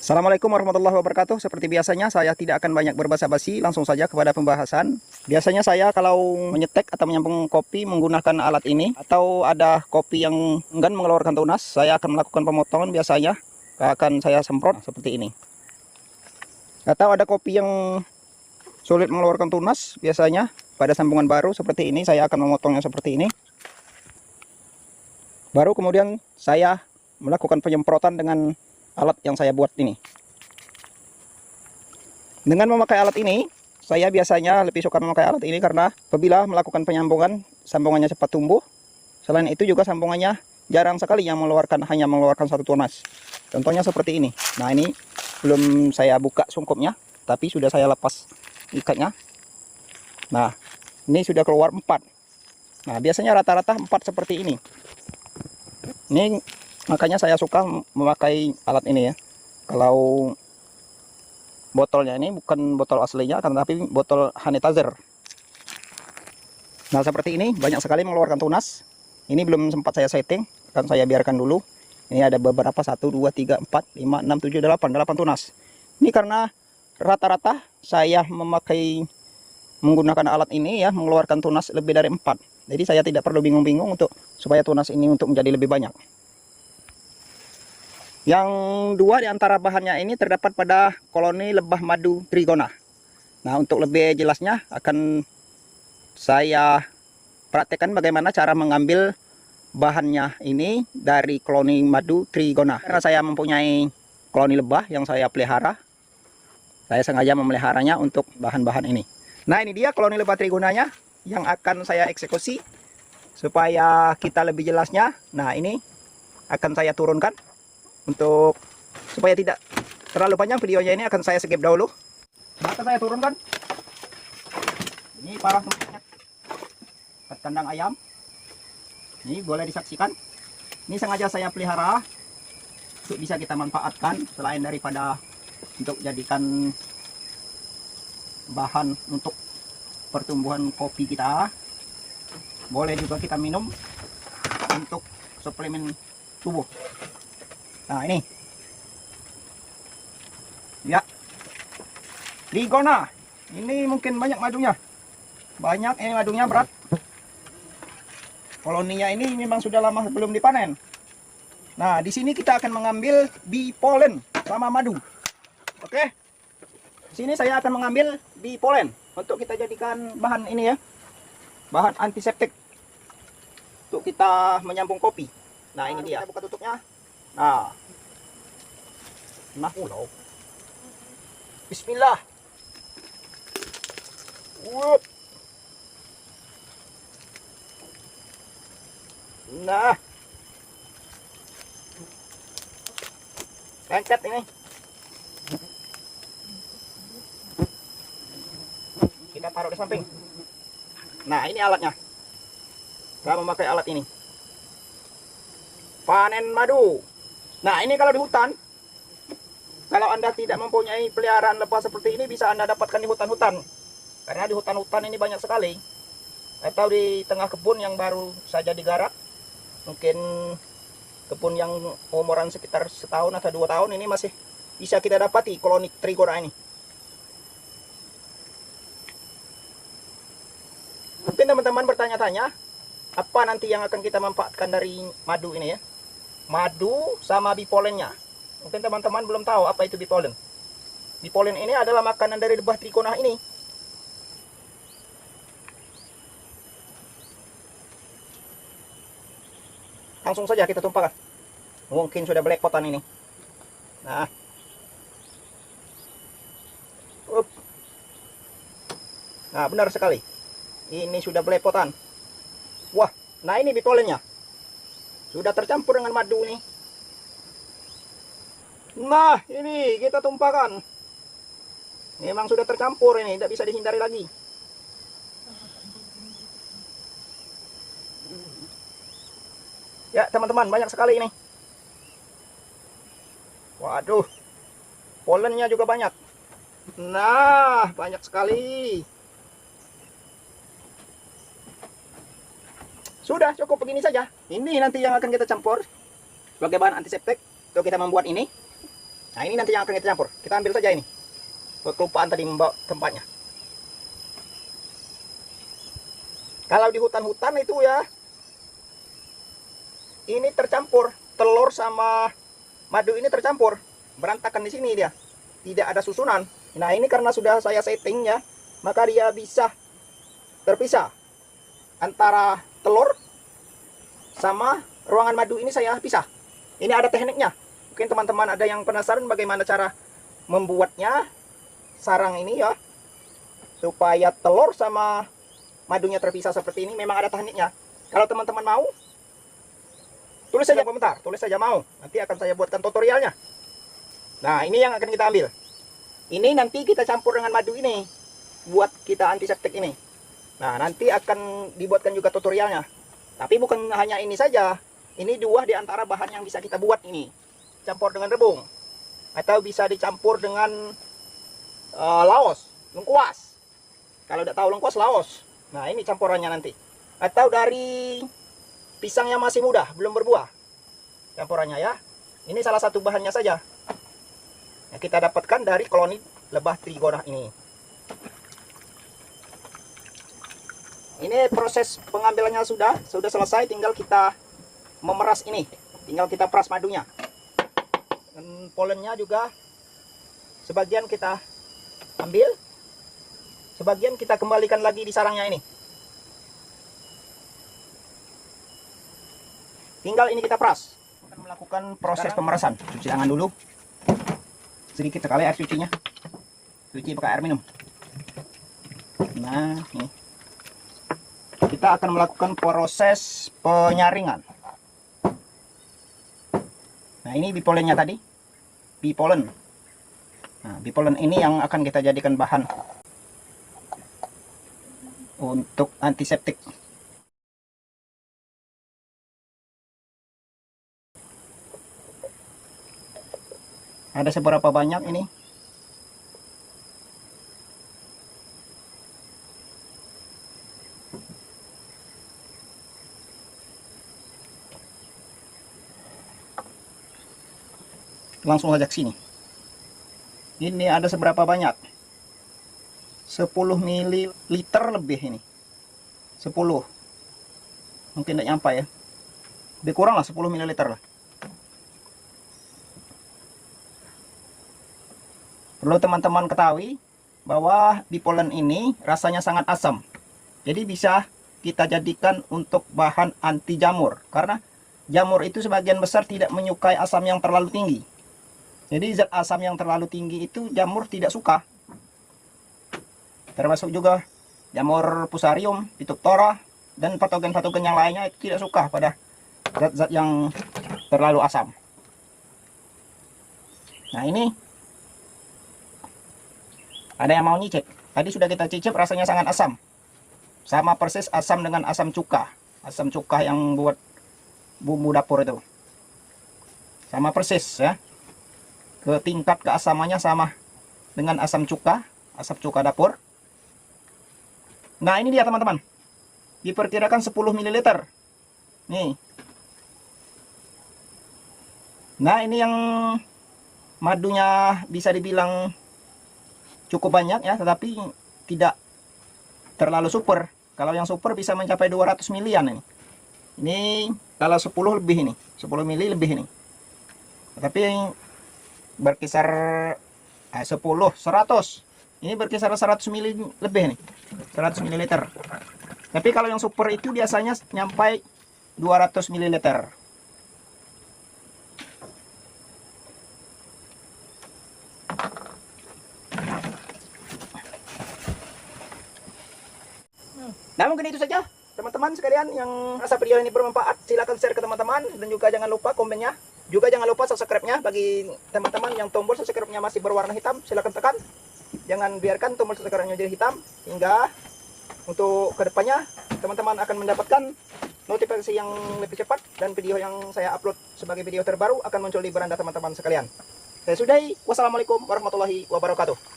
Assalamualaikum warahmatullahi wabarakatuh. Seperti biasanya saya tidak akan banyak berbasa-basi, langsung saja kepada pembahasan. Biasanya saya kalau menyetek atau menyampung kopi menggunakan alat ini, atau ada kopi yang enggan mengeluarkan tunas, saya akan melakukan pemotongan. Biasanya akan saya semprot seperti ini. Atau ada kopi yang sulit mengeluarkan tunas, biasanya pada sambungan baru seperti ini saya akan memotongnya seperti ini. Baru kemudian saya melakukan penyemprotan dengan alat yang saya buat ini. Dengan memakai alat ini, saya biasanya lebih suka memakai alat ini karena apabila melakukan penyambungan, sambungannya cepat tumbuh. Selain itu juga sambungannya jarang sekali yang hanya mengeluarkan satu tunas. Contohnya seperti ini. Nah, ini belum saya buka sungkupnya, tapi sudah saya lepas ikatnya. Nah, ini sudah keluar 4. Nah, biasanya rata-rata 4 seperti ini. Ini makanya saya suka memakai alat ini ya. Kalau botolnya ini bukan botol aslinya, tapi botol sanitizer. Nah, seperti ini banyak sekali mengeluarkan tunas. Ini belum sempat saya setting, akan saya biarkan dulu. Ini ada beberapa 1, 2, 3, 4, 5, 6, 7, 8 tunas. Ini karena rata-rata saya menggunakan alat ini ya, mengeluarkan tunas lebih dari 4. Jadi saya tidak perlu bingung-bingung supaya tunas ini untuk menjadi lebih banyak. Yang 2 di antara bahannya ini terdapat pada koloni lebah madu trigona. Nah, untuk lebih jelasnya akan saya praktekkan bagaimana cara mengambil bahannya ini dari koloni madu trigona. Karena saya mempunyai koloni lebah yang saya pelihara, saya sengaja memeliharanya untuk bahan-bahan ini. Nah, ini dia koloni lebah trigonanya yang akan saya eksekusi supaya kita lebih jelasnya. Nah, ini akan saya turunkan. Supaya tidak terlalu panjang videonya, ini akan saya skip dahulu. Maka saya turunkan. Ini parah tempatnya. Kandang ayam. Ini boleh disaksikan. Ini sengaja saya pelihara untuk bisa kita manfaatkan selain daripada untuk jadikan bahan untuk pertumbuhan kopi kita. Boleh juga kita minum untuk suplemen tubuh. Nah, ini ya, trigona. Ini mungkin banyak madunya. Banyak, ini madunya berat. Koloninya ini memang sudah lama belum dipanen. Nah, di sini kita akan mengambil bee pollen sama madu. Oke. Di sini saya akan mengambil bee pollen untuk kita jadikan bahan ini ya. Bahan antiseptik untuk kita menyambung kopi. Nah, ini dia. Kita buka tutupnya. Nah, pulau. Bismillah. Wup. Nah, lengket ini. Kita taruh di samping. Nah, ini alatnya. Kita memakai alat ini. Panen madu. Nah, ini kalau di hutan, kalau Anda tidak mempunyai peliharaan lebah seperti ini, bisa Anda dapatkan di hutan-hutan. Karena di hutan-hutan ini banyak sekali. Atau di tengah kebun yang baru saja digarap. Mungkin kebun yang umuran sekitar 1 atau 2 tahun ini masih bisa kita dapati koloni trigona ini. Mungkin teman-teman bertanya-tanya, apa nanti yang akan kita manfaatkan dari madu ini ya? Madu sama bee pollennya. Mungkin teman-teman belum tahu apa itu bee pollen. Bee pollen ini adalah makanan dari lebah trigona ini. Langsung saja kita tumpahkan. Mungkin sudah belepotan ini. Nah. Nah, benar sekali. Ini sudah belepotan. Wah, nah ini bee pollennya. Sudah tercampur dengan madu nih. Nah, ini kita tumpahkan. Memang sudah tercampur ini, tidak bisa dihindari lagi. Ya, teman-teman, banyak sekali ini. Waduh. Pollennya juga banyak. Nah, banyak sekali. Sudah cukup begini saja. Ini nanti yang akan kita campur sebagai bahan antiseptik untuk kita membuat ini. Nah, ini nanti yang akan kita campur. Kita ambil saja ini. Kelupaan tadi membawa tempatnya. Kalau di hutan-hutan itu ya, ini tercampur telur sama madu ini tercampur, berantakan di sini dia, tidak ada susunan. Nah, ini karena sudah saya setting ya, maka dia bisa terpisah antara telur sama ruangan madu ini saya pisah. Ini ada tekniknya. Mungkin teman-teman ada yang penasaran bagaimana cara membuatnya sarang ini ya, supaya telur sama madunya terpisah seperti ini. Memang ada tekniknya. Kalau teman-teman mau, tulis saja komentar, tulis saja mau. Nanti akan saya buatkan tutorialnya. Nah, ini yang akan kita ambil. Ini nanti kita campur dengan madu ini, buat kita antiseptik ini. Nah, nanti akan dibuatkan juga tutorialnya. Tapi bukan hanya ini saja. Ini dua di antara bahan yang bisa kita buat ini. Campur dengan rebung. Atau bisa dicampur dengan laos, lengkuas. Kalau tidak tahu lengkuas, laos. Nah, ini campurannya nanti. Atau dari pisang yang masih muda, belum berbuah. Campurannya ya. Ini salah satu bahannya saja. Yang kita dapatkan dari koloni lebah trigona ini. Ini proses pengambilannya sudah selesai, tinggal kita memeras ini. Tinggal kita peras madunya. Dan polennya juga sebagian kita ambil, sebagian kita kembalikan lagi di sarangnya ini. Tinggal ini kita peras. Akan melakukan proses pemerasan. Cuci tangan dulu. Sedikit sekali air cucinya. Cuci pakai air minum. Nah, ini. Kita akan melakukan proses penyaringan. Nah, ini bipolennya tadi. Bipolen. Nah, bipolen ini yang akan kita jadikan bahan untuk antiseptik. Ada seberapa banyak ini? Langsung saja ke sini. Ini ada seberapa banyak? 10 ml lebih ini. 10. Mungkin tidak nyampe ya. Lebih kurang lah 10 ml lah. Perlu teman-teman ketahui bahwa bipolen ini rasanya sangat asam. Jadi bisa kita jadikan untuk bahan anti jamur. Karena jamur itu sebagian besar tidak menyukai asam yang terlalu tinggi. Jadi zat asam yang terlalu tinggi itu jamur tidak suka. Termasuk juga jamur fusarium, Phytophthora, dan patogen-patogen yang lainnya itu tidak suka pada zat-zat yang terlalu asam. Nah, ini ada yang mau nyicip. Tadi sudah kita cicip, rasanya sangat asam. Sama persis asam dengan asam cuka. Asam cuka yang buat bumbu dapur itu. Sama persis ya. Ke tingkat keasamannya sama dengan asam cuka dapur. Nah, ini dia teman-teman. Diperkirakan 10 ml. Nih. Nah, ini yang madunya bisa dibilang cukup banyak ya, tetapi tidak terlalu super. Kalau yang super bisa mencapai 200 milian ini. Ini kalau 10 lebih ini, 10 mili lebih ini. Tapi berkisar 10, 100. Ini berkisar 100 mili lebih nih. 100 ml. Tapi kalau yang super itu biasanya nyampai 200 ml. Nah, mungkin itu saja teman-teman sekalian yang rasa video ini bermanfaat. Silahkan share ke teman-teman, dan juga jangan lupa komennya. Juga jangan lupa subscribe-nya. Bagi teman-teman yang tombol subscribe-nya masih berwarna hitam, silahkan tekan. Jangan biarkan tombol subscribe-nya jadi hitam, hingga untuk kedepannya teman-teman akan mendapatkan notifikasi yang lebih cepat, dan video yang saya upload sebagai video terbaru akan muncul di beranda teman-teman sekalian. Saya sudahi. Wassalamualaikum warahmatullahi wabarakatuh.